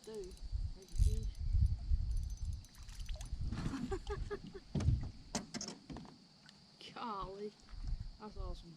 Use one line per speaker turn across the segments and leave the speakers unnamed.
through. There's a fish. Golly, that's awesome.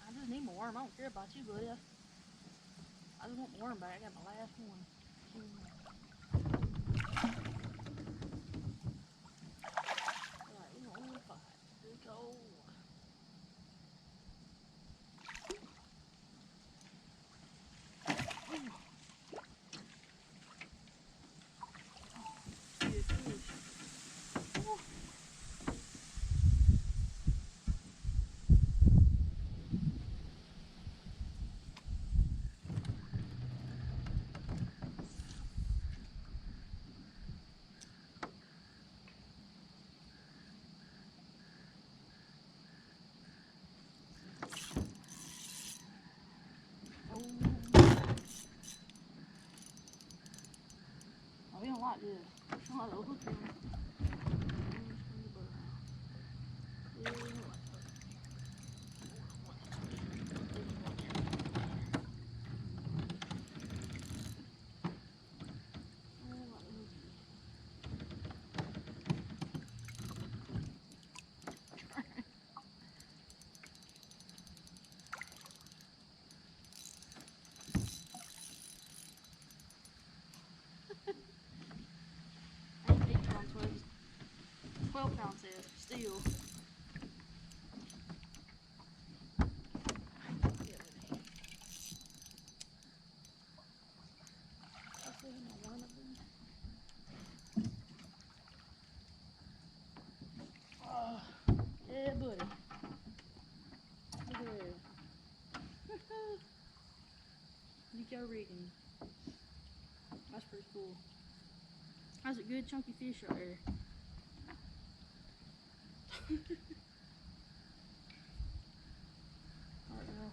I just need my worm. I don't care about you, buddy. I just want my worm back. I got my last one. Alright, we're gonna fight. Here we go. Good fish. Oh, we don't like this. We don't like the hook in. Ain't 8 pounds, 12 pounds is still. Oh, yeah, buddy. Look at that. Nico rigging. That's pretty cool. That's a good chunky fish right there. Alright, now.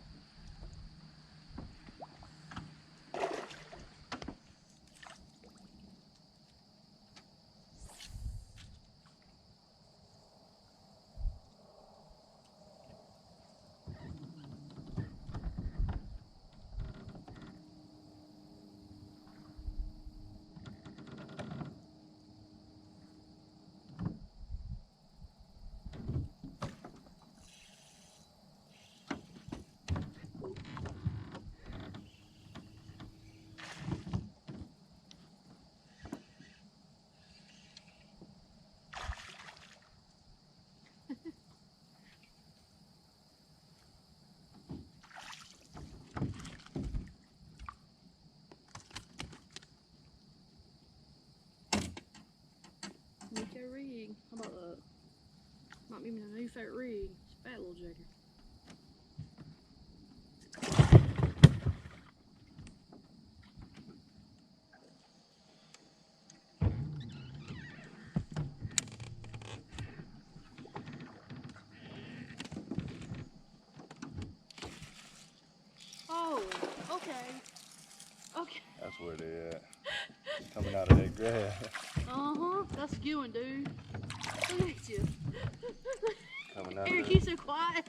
Nico rig. How about that? Might be my new favorite rig. It's a fat little jigger. Oh, okay. Okay.
That's where they at. Coming out of that grass.
Uh-huh. That's a good one, dude. Look at you.
Coming out
Eric,
of
you
that,
so quiet.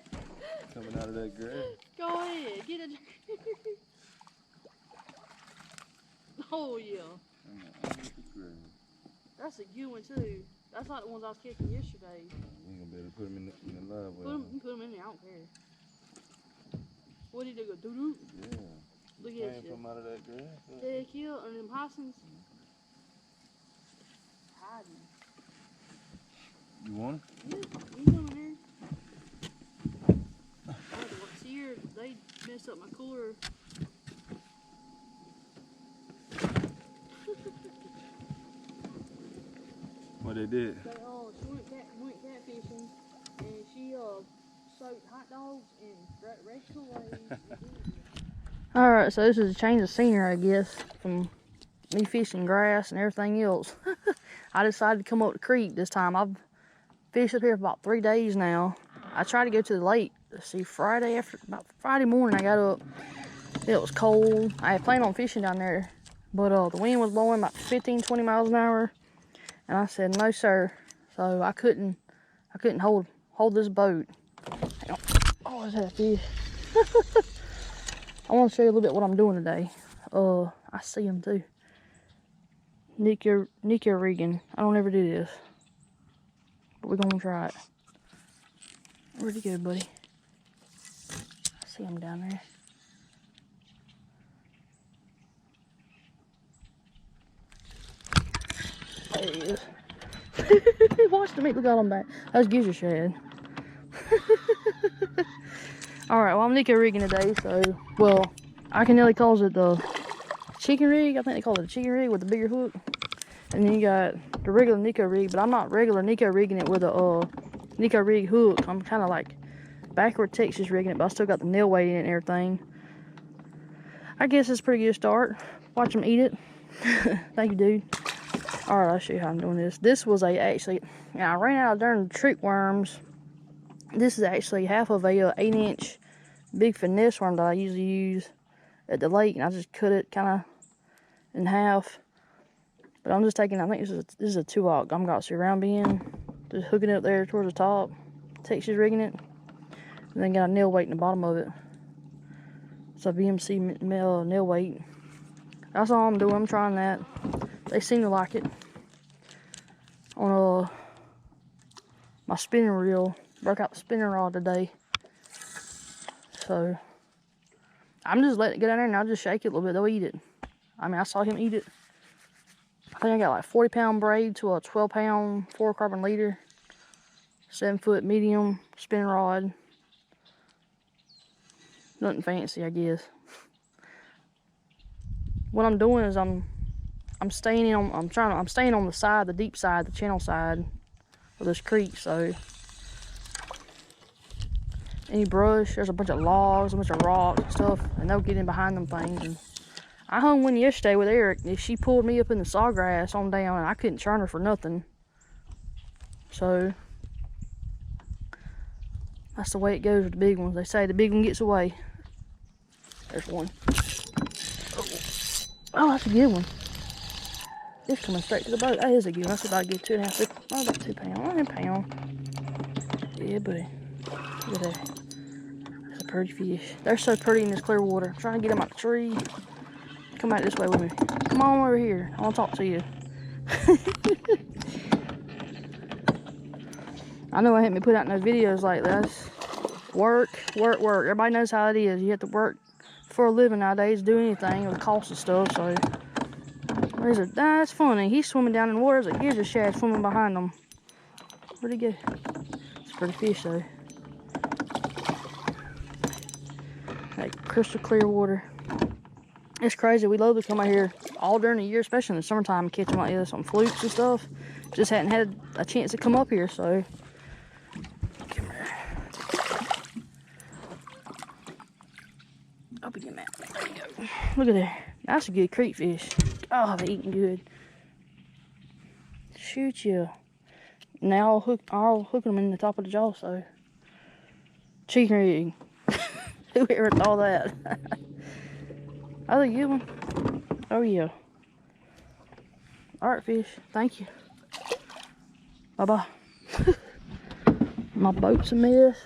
coming out of that grass.
Go ahead. Get it. Oh, yeah. That's a good one, too. That's like the ones I was catching yesterday.
You ain't gonna be able to put them in the live well.
Put them in there. I don't care. What did they go? Doo-doo?
Yeah.
Look
I
at
ain't
you.
come out of that grass.
Heck yeah, and them hyacinths. Hiding.
You want
Yeah, you come in here. See here, they messed up my cooler.
what they did?
They she went catfishing, and she soaked hot dogs in fresh Kool-Aid. Alright, so this is a change of scenery, I guess, from me fishing grass and everything else. I decided to come up the creek this time. I've fished up here for about 3 days now. I tried to go to the lake. Let's see, about Friday morning I got up. It was cold. I had planned on fishing down there, but the wind was blowing about 15-20 miles an hour, and I said no sir. So I couldn't hold this boat. Oh, is that a fish? I want to show you a little bit what I'm doing today. I see him too. Nico Regan. I don't ever do this, but we're gonna try it. Where'd he go, buddy? I see him down there. There he is. Watch the meat. Look at him back. That's Gizzard Shad. Alright, well, I'm Nico rigging today, so, well, Iaconelli calls it the chicken rig. I think they call it a chicken rig with the bigger hook. And then you got the regular Nico rig, but I'm not regular Nico rigging it with a Nico rig hook. I'm kind of like backward Texas rigging it, but I still got the nail weight in it and everything. I guess it's a pretty good start. Watch them eat it. Thank you, dude. Alright, I'll show you how I'm doing this. This was I ran out of darn trick worms. This is actually half of a 8-inch big finesse worm that I usually use at the lake, and I just cut it kind of in half. But I'm just taking, I think this is a 2-aught Gomgotsu round bend, just hooking it up there towards the top, Texas rigging it, and then got a nail weight in the bottom of it. It's a VMC nail weight. That's all I'm doing. I'm trying that. They seem to like it. On my spinning reel, broke out the spinning rod today. So I'm just letting it go down there, and I'll just shake it a little bit. They'll eat it. I mean, I saw him eat it. I think I got like 40-pound braid to a 12-pound fluorocarbon leader, 7-foot medium spinning rod. Nothing fancy, I guess. What I'm doing is I'm staying on the side, the deep side, the channel side of this creek. So any brush, there's a bunch of logs, a bunch of rocks and stuff, and they'll get in behind them things. And I hung one yesterday with Eric. She pulled me up in the sawgrass on down, and I couldn't churn her for nothing. So that's the way it goes with the big ones. They say the big one gets away. There's one. Oh, that's a good one. It's coming straight to the boat. That is a good one. That's about a good 2.5, about 2 pounds. 1 pound. Yeah, buddy. Look at that. That's a pretty fish. They're so pretty in this clear water. I'm trying to get them out the tree. Come out this way with me. Come on over here. I want to talk to you. I know I haven't been putting out no videos like this. Work. Everybody knows how it is. You have to work for a living nowadays, do anything with the cost of stuff. So there's that's funny. He's swimming down in the water. There's a Gizzard Shad swimming behind him. Where'd he go? It's a pretty fish though. Like crystal clear water. It's crazy. We love to come out here all during the year, especially in the summertime, and catch them like this on flukes and stuff. Just hadn't had a chance to come up here, so. Come here. I'll be getting that. There you go. Look at that. That's a good creek fish. Oh, they're eating good. Shoot you. Now I'll hook them in the top of the jaw, so. Chicken rig. Whoever thought that? That's a good one. Oh, yeah. Alright, fish. Thank you. Bye-bye. My boat's a mess.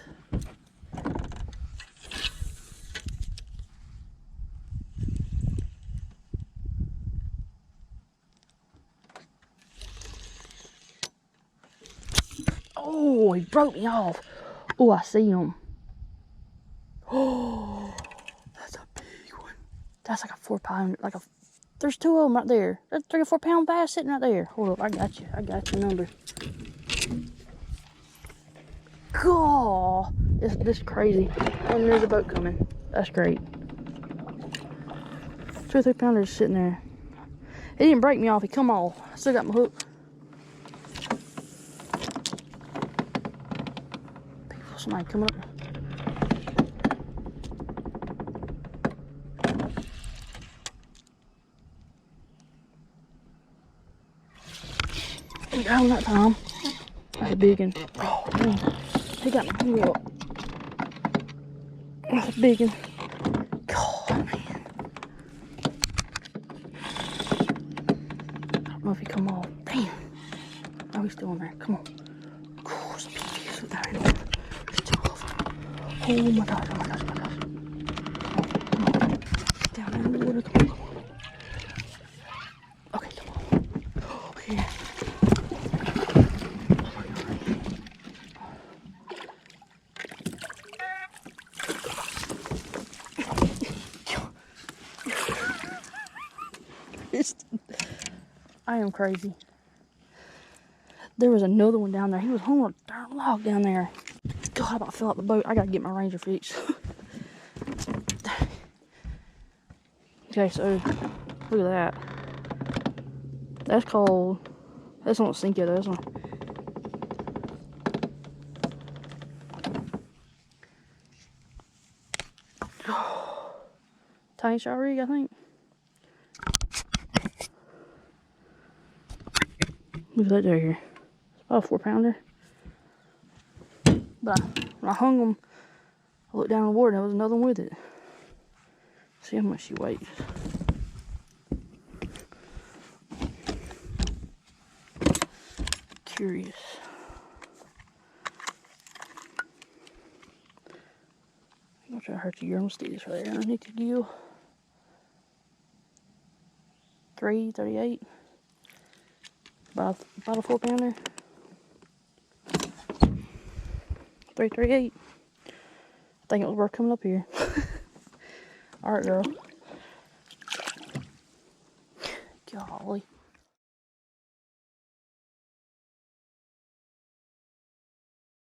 Oh, he broke me off. Oh, I see him. Oh, that's a big one. That's like a 4 pound, there's 2 of them right there. That's 3 or 4 pound bass sitting right there. Hold up, I got you. I got your number. God, this is crazy. And there's a boat coming. That's great. 2 or 3 pounders sitting there. He didn't break me off. He come off. I still got my hook. People, somebody coming up. He got him that time. That's a big one. Oh, dang. He got my hook up. That's a big one. God, man. I don't know if he come off. Damn. Oh, he's still in there. Come on. Oh, some pieces there. There's 2 of them. Oh my gosh, oh my gosh, oh my gosh. Come on. Down there in the water. Come on. Okay, come on. Oh, yeah. I am crazy. There was another one down there. He was hung on a darn log down there. God, I about fell out the boat. I gotta get my Ranger fixed. Okay, so look at that. That's called. That's not sink yet. That's one. Tiny shot rig, I think. Look at that there here. It's about a 4 pounder. But when I hung them, I looked down in the water and there was another one with it. See how much she weighs. Curious. I'm gonna try to hurt you. I'm gonna stick this right there underneath your gill. 338. About a 4 pounder. 338. I think it was worth coming up here. Alright, girl. Golly.